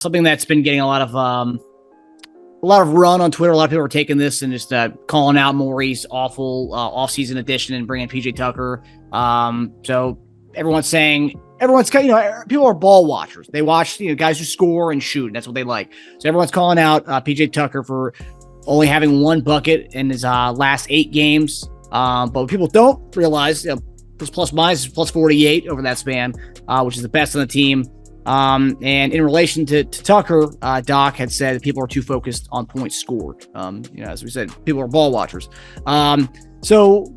something that's been getting a lot of run on Twitter. A lot of people are taking this and just calling out Morey's awful offseason addition and bringing PJ Tucker. So everyone's people are ball watchers. They watch guys who score and shoot. And that's what they like. So everyone's calling out PJ Tucker for only having one bucket in his last 8 games. But what people don't realize, his plus minus is plus 48 over that span, which is the best on the team. And in relation to Tucker, Doc had said that people are too focused on points scored. As we said, people are ball watchers. So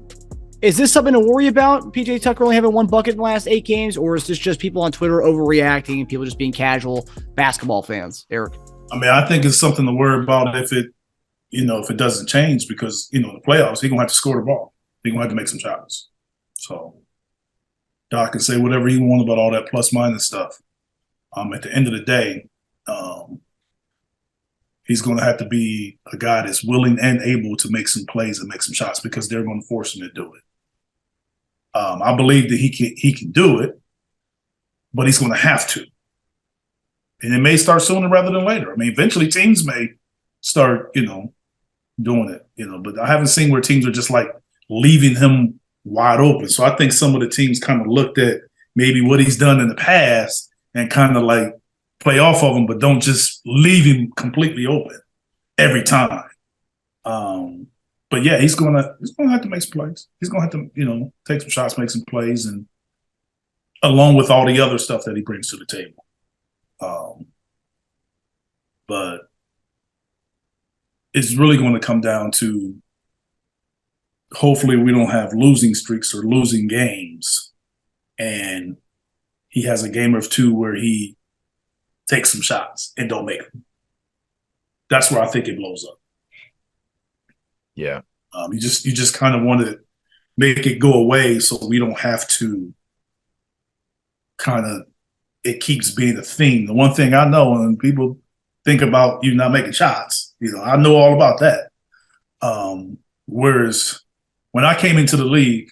is this something to worry about? PJ Tucker only having one bucket in the last 8 games, or is this just people on Twitter overreacting and people just being casual basketball fans? Eric? I mean, I think it's something to worry about if it doesn't change, because, in the playoffs, he's going to have to score the ball. He's going to have to make some shots. So Doc can say whatever he wants about all that plus minus stuff. At the end of the day, he's going to have to be a guy that's willing and able to make some plays and make some shots, because they're going to force him to do it. I believe that he can do it, but he's going to have to. And it may start sooner rather than later. I mean, eventually teams may start, doing it, but I haven't seen where teams are just like leaving him wide open. So I think some of the teams kind of looked at maybe what he's done in the past and kind of like play off of him, but don't just leave him completely open every time. But yeah, he's gonna have to make some plays. He's gonna have to, take some shots, make some plays, and along with all the other stuff that he brings to the table. But it's really going to come down to, hopefully we don't have losing streaks or losing games, and he has a game or 2 where he takes some shots and don't make them. That's where I think it blows up. Yeah. You just kind of want to make it go away so we don't have to it keeps being a thing. The one thing I know, when people think about you not making shots, I know all about that. Whereas when I came into the league,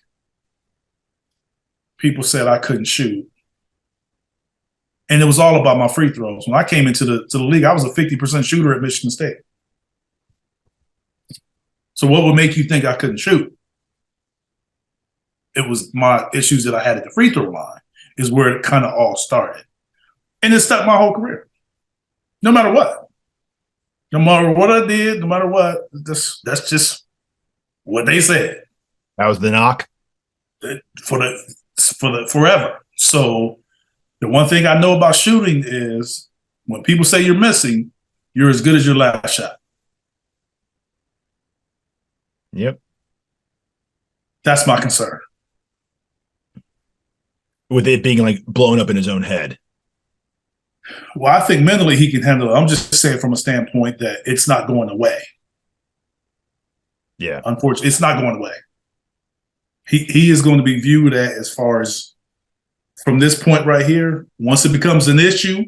people said I couldn't shoot. And it was all about my free throws. When I came into the league, I was a 50% shooter at Michigan State. So what would make you think I couldn't shoot? It was my issues that I had at the free throw line is where it kind of all started. And it stuck my whole career. No matter what. No matter what I did, no matter what, that's just what they said. That was the knock? For the forever. So the one thing I know about shooting is when people say you're missing, you're as good as your last shot. Yep. That's my concern. With it being like blown up in his own head. Well, I think mentally he can handle it. I'm just saying from a standpoint that it's not going away. Yeah. Unfortunately, it's not going away. He is going to be viewed as far as from this point right here, once it becomes an issue,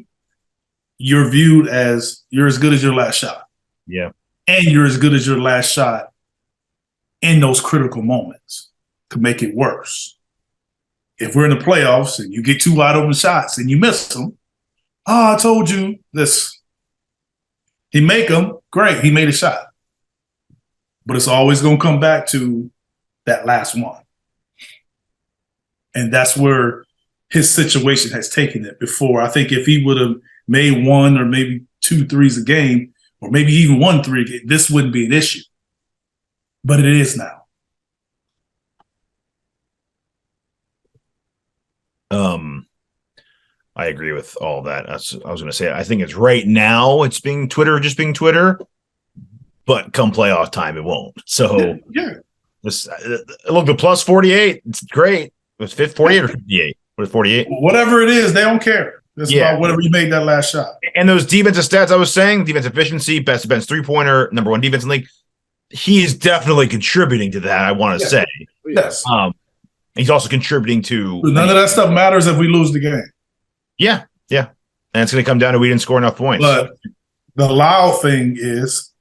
you're viewed as you're as good as your last shot. Yeah. And you're as good as your last shot in those critical moments to make it worse. If we're in the playoffs and you get 2 wide open shots and you miss them, I told you this. He make them, great, he made a shot. But it's always going to come back to that last one. And that's where his situation has taken it before. I think if he would have made 1 or maybe 2 threes a game, or maybe even 1 3 a game, this wouldn't be an issue. But it is now. I agree with all that. I was going to say, I think it's right now it's being Twitter, but come playoff time, it won't. So yeah. Look, the plus 48, it's great. It was 48 or 58. What is 48? Whatever it is, they don't care. It's about whatever you made that last shot. And those defensive stats I was saying, defense efficiency, best defense 3-pointer, number 1 defense in the league. He is definitely contributing to that, I want to say. Yes. He's also contributing to. None of that stuff matters if we lose the game. Yeah. And it's going to come down to we didn't score enough points. But the loud thing is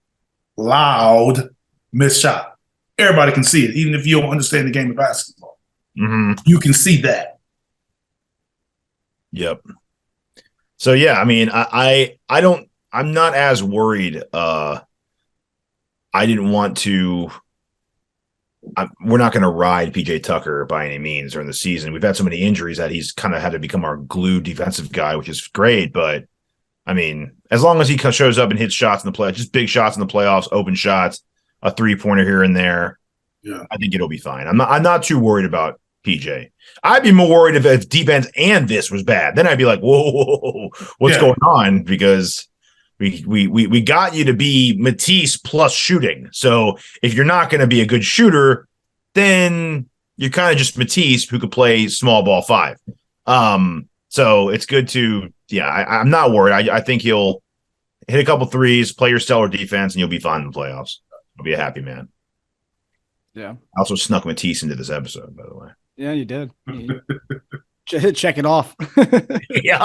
loud missed shot. Everybody can see it, even if you don't understand the game of basketball. Mm-hmm. You can see that. Yep. So yeah, I mean, I'm not as worried. I didn't want to. We're not going to ride PJ Tucker by any means during the season. We've had so many injuries that he's kind of had to become our glue defensive guy, which is great. But I mean, as long as he shows up and hits shots in the play, just big shots in the playoffs, open shots, a 3-pointer here and there, I think it'll be fine. I'm not too worried about PJ. I'd be more worried if defense and this was bad. Then I'd be like, whoa, what's going on? Because we got you to be Matisse plus shooting. So if you're not going to be a good shooter, then you're kind of just Matisse who could play small ball 5. So it's good to, I'm not worried. I think he'll hit a couple threes, play your stellar defense, and you'll be fine in the playoffs. I'll be a happy man. Yeah. I also snuck Matisse into this episode, by the way. Yeah, you did. Check it off. Yeah.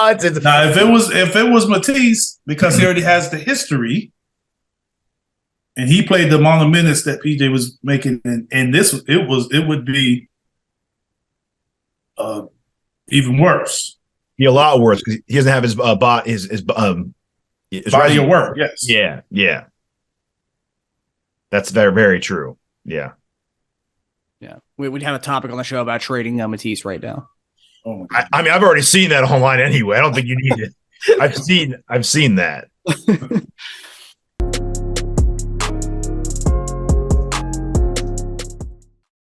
Now, if it was Matisse, because he already has the history, and he played the amount of minutes that PJ was making, and it would be even worse. Be a lot worse because he doesn't have his body of work. Yes. Yeah. That's very, very true. Yeah. Yeah. We'd have a topic on the show about trading Matisse right now. Oh, I mean, I've already seen that online anyway. I don't think you need it. I've seen that.